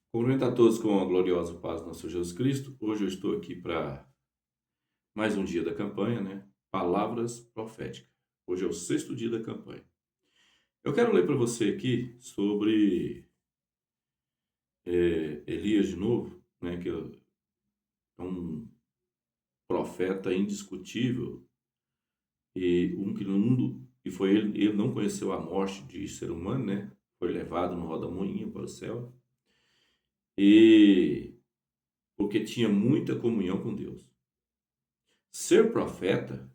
Cumprimento a todos com a gloriosa paz do nosso Senhor Jesus Cristo. Hoje eu estou aqui para mais um dia da campanha, né? Palavras proféticas. Hoje é o sexto dia da campanha. Eu quero ler para você aqui sobre Elias de novo, né? Que é um profeta indiscutível e um que no mundo, e foi ele não conheceu a morte de ser humano, né? Foi levado no roda-moinho para o céu e porque tinha muita comunhão com Deus. Ser profeta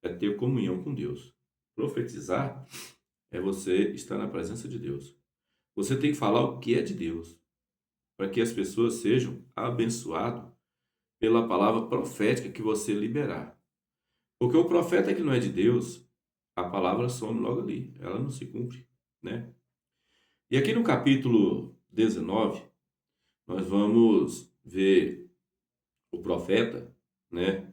é ter comunhão com Deus. Profetizar é você estar na presença de Deus. Você tem que falar o que é de Deus, para que as pessoas sejam abençoadas pela palavra profética que você liberar. Porque o profeta que não é de Deus, a palavra some logo ali, ela não se cumpre, né? E aqui no capítulo 19, nós vamos ver o profeta, né,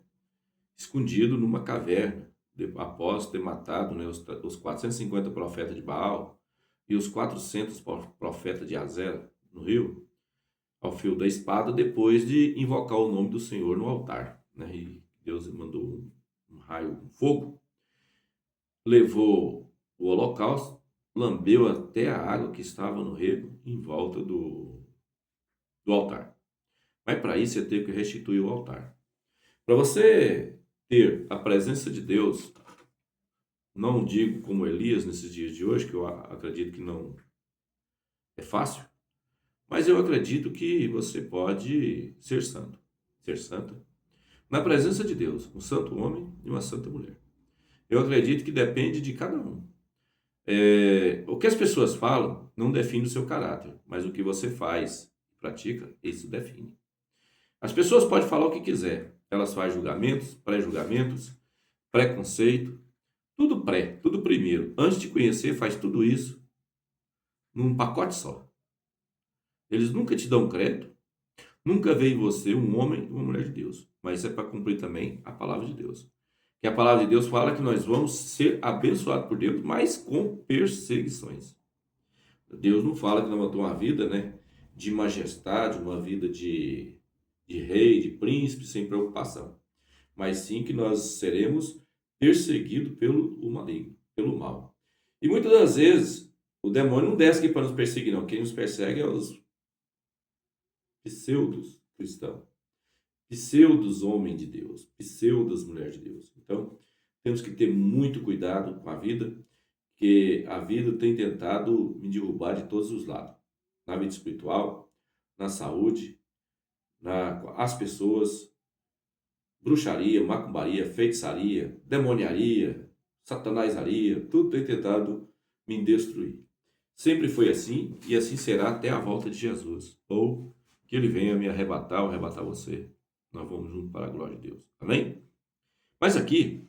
escondido numa caverna, após ter matado, né, os 450 profetas de Baal e os 400 profetas de Azera no rio, ao fio da espada, depois de invocar o nome do Senhor no altar. Né? E Deus mandou um raio, um fogo, levou o holocausto, lambeu até a água que estava no rego em volta do altar. Mas para isso você tem que restituir o altar. Para você ter a presença de Deus, não digo como Elias nesses dias de hoje, que eu acredito que não é fácil, mas eu acredito que você pode ser santo, ser santa, na presença de Deus, um santo homem e uma santa mulher. Eu acredito que depende de cada um. O que as pessoas falam não define o seu caráter, mas o que você faz, pratica, isso define. As pessoas podem falar o que quiser, elas fazem julgamentos, pré-julgamentos, preconceito, tudo pré, tudo primeiro. Antes de conhecer, faz tudo isso num pacote só. Eles nunca te dão crédito, nunca vê em você um homem e uma mulher de Deus. Mas isso é para cumprir também a palavra de Deus. Que a palavra de Deus fala que nós vamos ser abençoados por Deus, mas com perseguições. Deus não fala que nós vamos ter uma vida, né, de majestade, uma vida de rei, de príncipe, sem preocupação. Mas sim que nós seremos perseguidos pelo maligno, pelo mal. E muitas das vezes o demônio não desce aqui para nos perseguir, não. Quem nos persegue é os pseudos cristãos, pseudos homem de Deus, pseudos mulher de Deus. Então, temos que ter muito cuidado com a vida, que a vida tem tentado me derrubar de todos os lados. Na vida espiritual, na saúde, as pessoas, bruxaria, macumbaria, feitiçaria, demoniaria, satanazaria, tudo tem tentado me destruir. Sempre foi assim e assim será até a volta de Jesus. Ou que ele venha me arrebatar ou arrebatar você. Nós vamos juntos para a glória de Deus. Amém? Mas aqui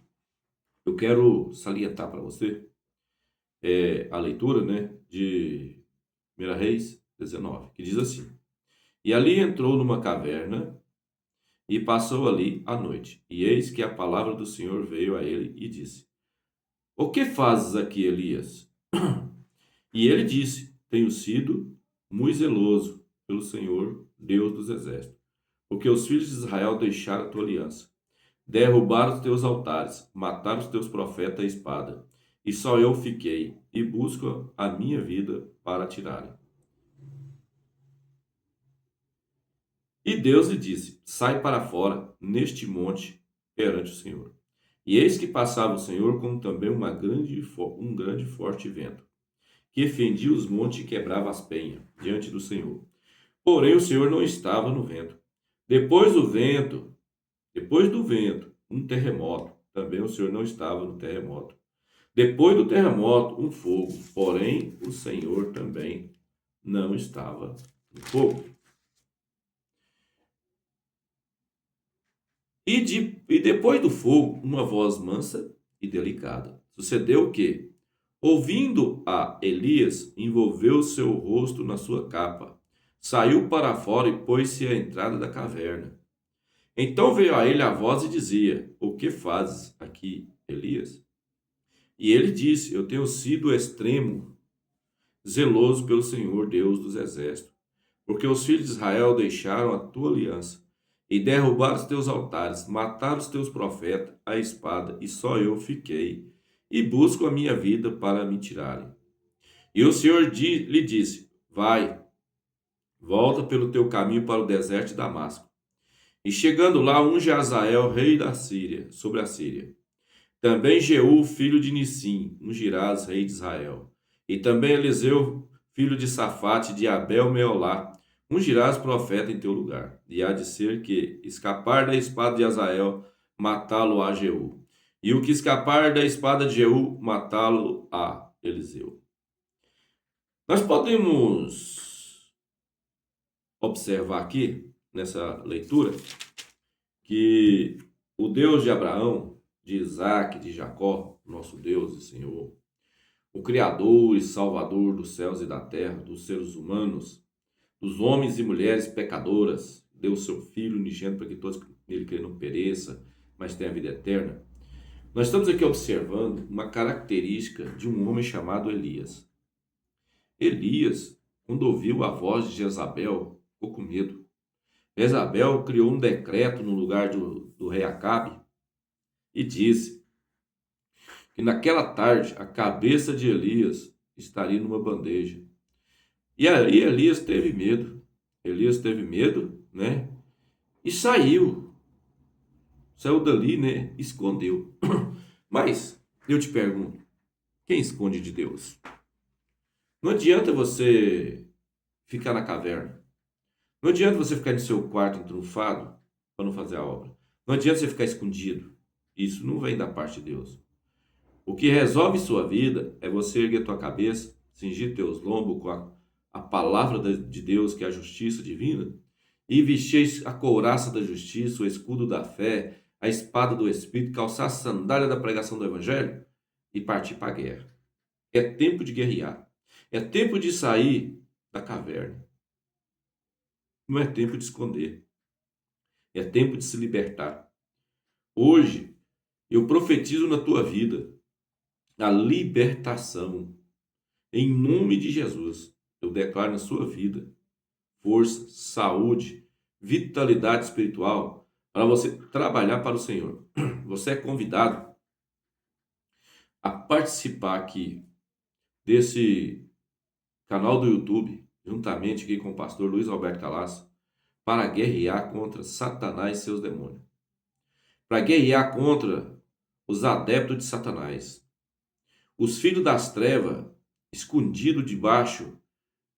eu quero salientar para você a leitura, né, de 1 Reis 19, que diz assim: E ali entrou numa caverna e passou ali a noite. E eis que a palavra do Senhor veio a ele e disse: O que fazes aqui, Elias? E ele disse: Tenho sido muito zeloso pelo Senhor, Deus dos exércitos, porque os filhos de Israel deixaram a tua aliança, derrubaram os teus altares, mataram os teus profetas à espada, e só eu fiquei, e busco a minha vida para tirarem. E Deus lhe disse: Sai para fora, neste monte, perante o Senhor. E eis que passava o Senhor com também um grande e forte vento, que fendia os montes e quebrava as penhas diante do Senhor. Porém, o Senhor não estava no vento. Depois do vento, depois do vento, um terremoto. Também o Senhor não estava no terremoto. Depois do terremoto, um fogo. Porém, o Senhor também não estava no fogo. E depois do fogo, uma voz mansa e delicada. Sucedeu o quê? Ouvindo a Elias, envolveu seu rosto na sua capa, saiu para fora e pôs-se à entrada da caverna. Então veio a ele a voz e dizia: O que fazes aqui, Elias? E ele disse: Eu tenho sido extremo, zeloso pelo Senhor Deus dos exércitos, Porque os filhos de Israel deixaram a tua aliança e derrubaram os teus altares, mataram os teus profetas à espada, e só eu fiquei, e busco a minha vida para me tirarem. E o Senhor lhe disse: Vai, volta pelo teu caminho para o deserto de Damasco. E chegando lá, unge Azael, rei da Síria, sobre a Síria. Também Jeú, filho de Nissim, ungirás, rei de Israel. E também Eliseu, filho de Safate, de Abel Meolá, ungirás profeta em teu lugar. E há de ser que escapar da espada de Azael, matá-lo a Jeú. E o que escapar da espada de Jeú, matá-lo a Eliseu. Nós podemos observar aqui, nessa leitura, que o Deus de Abraão, de Isaac, de Jacó, nosso Deus e Senhor, o Criador e Salvador dos céus e da terra, dos seres humanos, dos homens e mulheres pecadoras, deu o seu Filho unigênito para que todos nele creem não pereça, mas tenha a vida eterna. Nós estamos aqui observando uma característica de um homem chamado Elias. Elias, quando ouviu a voz de Jezabel, ficou com medo. Jezabel criou um decreto no lugar do rei Acabe e disse que naquela tarde a cabeça de Elias estaria numa bandeja. E aí Elias teve medo. Elias teve medo, né? E saiu. Saiu dali, né? Escondeu. Mas eu te pergunto, quem esconde de Deus? Não adianta você ficar na caverna. Não adianta você ficar no seu quarto entrunfado para não fazer a obra. Não adianta você ficar escondido. Isso não vem da parte de Deus. O que resolve sua vida é você erguer tua cabeça, cingir teus lombos com a palavra de Deus, que é a justiça divina, e vestir a couraça da justiça, o escudo da fé, a espada do Espírito, calçar a sandália da pregação do Evangelho e partir para a guerra. É tempo de guerrear. É tempo de sair da caverna. Não é tempo de esconder. É tempo de se libertar. Hoje, eu profetizo na tua vida a libertação. Em nome de Jesus, eu declaro na sua vida força, saúde, vitalidade espiritual para você trabalhar para o Senhor. Você é convidado a participar aqui desse canal do YouTube, juntamente aqui com o pastor Luiz Alberto Calasso, para guerrear contra Satanás e seus demônios. Para guerrear contra os adeptos de Satanás. Os filhos das trevas escondidos debaixo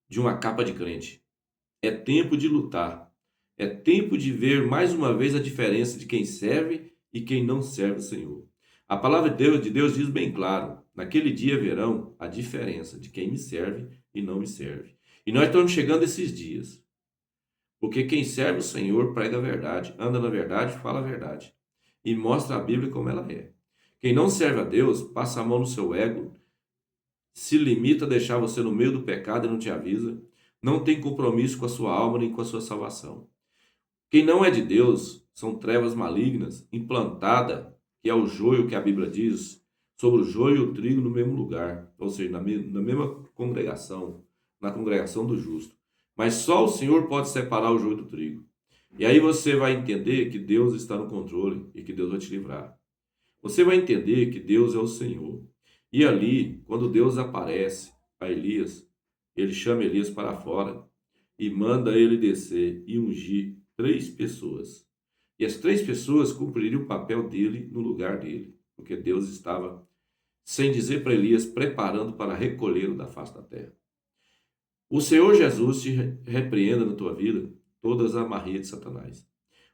de uma capa de crente. É tempo de lutar. É tempo de ver mais uma vez a diferença de quem serve e quem não serve o Senhor. A palavra de Deus diz bem claro: naquele dia verão a diferença de quem me serve e não me serve. E nós estamos chegando a esses dias. Porque quem serve o Senhor prega a verdade, anda na verdade, fala a verdade. E mostra a Bíblia como ela é. Quem não serve a Deus, passa a mão no seu ego, se limita a deixar você no meio do pecado e não te avisa, não tem compromisso com a sua alma nem com a sua salvação. Quem não é de Deus são trevas malignas, implantada, que é o joio que a Bíblia diz, sobre o joio e o trigo no mesmo lugar, ou seja, na mesma congregação, na congregação do justo. Mas só o Senhor pode separar o joio do trigo. E aí você vai entender que Deus está no controle e que Deus vai te livrar. Você vai entender que Deus é o Senhor. E ali, quando Deus aparece a Elias, ele chama Elias para fora e manda ele descer e ungir 3 pessoas. E as 3 pessoas cumpririam o papel dele no lugar dele, porque Deus estava, sem dizer para Elias, preparando para recolhê-lo da face da terra. O Senhor Jesus te repreenda na tua vida todas as amarrias de Satanás.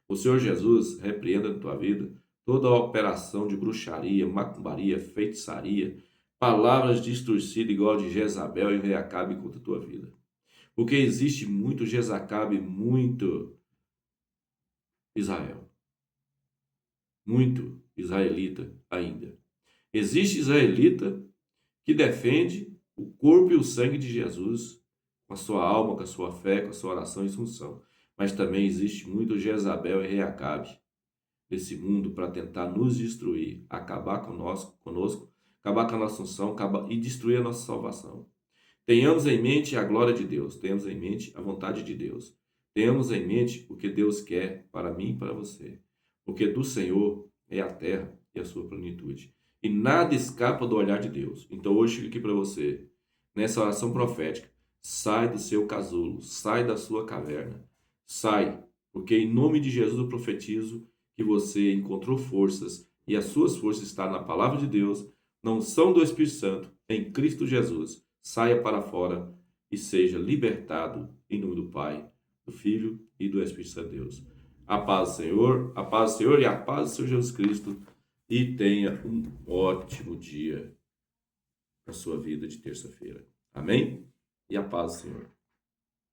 O Senhor Jesus repreenda na tua vida toda a operação de bruxaria, macumbaria, feitiçaria, palavras distorcidas igual de Jezabel e rei Acabe contra a tua vida. Porque existe muito Jezacabe, muito Israel. Muito israelita ainda. Existe israelita que defende o corpo e o sangue de Jesus com a sua alma, com a sua fé, com a sua oração e função. Mas também existe muito Jezabel e rei Acabe desse mundo para tentar nos destruir, acabar conosco, acabar com a nossa unção e destruir a nossa salvação. Tenhamos em mente a glória de Deus, tenhamos em mente a vontade de Deus, tenhamos em mente o que Deus quer para mim e para você, porque do Senhor é a terra e a sua plenitude, e nada escapa do olhar de Deus. Então hoje fica aqui para você, nessa oração profética, sai do seu casulo, sai da sua caverna, sai, porque em nome de Jesus eu profetizo que você encontrou forças, e as suas forças estão na palavra de Deus, não são do Espírito Santo, em Cristo Jesus. Saia para fora e seja libertado em nome do Pai, do Filho e do Espírito Santo de Deus. A paz do Senhor, a paz do Senhor e a paz do Senhor Jesus Cristo. E tenha um ótimo dia na sua vida de terça-feira. Amém? E a paz do Senhor.